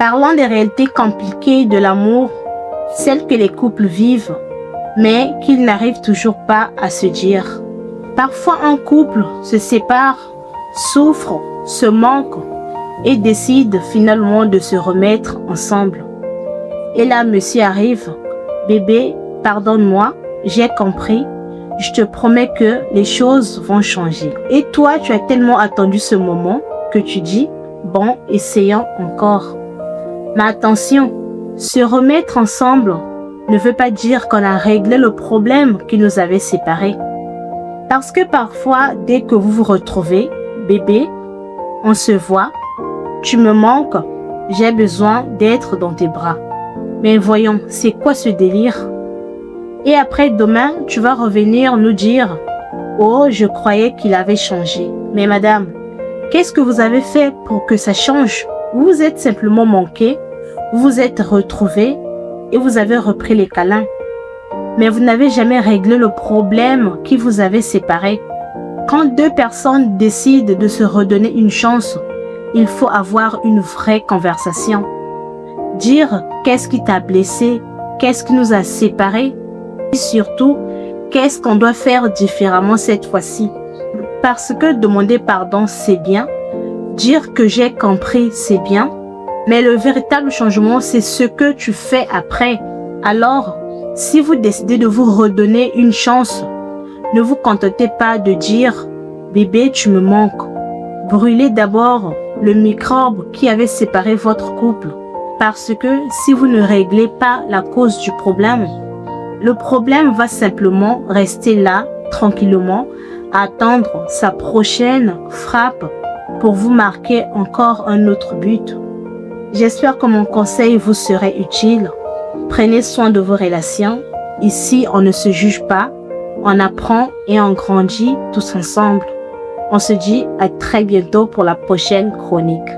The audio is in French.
Parlons des réalités compliquées de l'amour, celles que les couples vivent, mais qu'ils n'arrivent toujours pas à se dire. Parfois un couple se sépare, souffre, se manque et décide finalement de se remettre ensemble. Et là, monsieur arrive, bébé, pardonne-moi, j'ai compris, je te promets que les choses vont changer. Et toi, tu as tellement attendu ce moment que tu dis, bon, essayons encore. Mais attention, se remettre ensemble ne veut pas dire qu'on a réglé le problème qui nous avait séparés. Parce que parfois, dès que vous vous retrouvez, bébé, on se voit, tu me manques, j'ai besoin d'être dans tes bras. Mais voyons, c'est quoi ce délire? Et après demain, tu vas revenir nous dire, oh, je croyais qu'il avait changé. Mais madame, qu'est-ce que vous avez fait pour que ça change? Vous vous êtes simplement manqué, vous vous êtes retrouvés et vous avez repris les câlins. Mais vous n'avez jamais réglé le problème qui vous avait séparés. Quand deux personnes décident de se redonner une chance, il faut avoir une vraie conversation. Dire qu'est-ce qui t'a blessé, qu'est-ce qui nous a séparés et surtout, qu'est-ce qu'on doit faire différemment cette fois-ci. Parce que demander pardon, c'est bien. Dire que j'ai compris, c'est bien. Mais le véritable changement, c'est ce que tu fais après. Alors, si vous décidez de vous redonner une chance, ne vous contentez pas de dire « Bébé, tu me manques ». Brûlez d'abord le microbe qui avait séparé votre couple. Parce que si vous ne réglez pas la cause du problème, le problème va simplement rester là, tranquillement, à attendre sa prochaine frappe pour vous marquer encore un autre but. J'espère que mon conseil vous serait utile. Prenez soin de vos relations. Ici, on ne se juge pas, on apprend et on grandit tous ensemble. On se dit à très bientôt pour la prochaine chronique.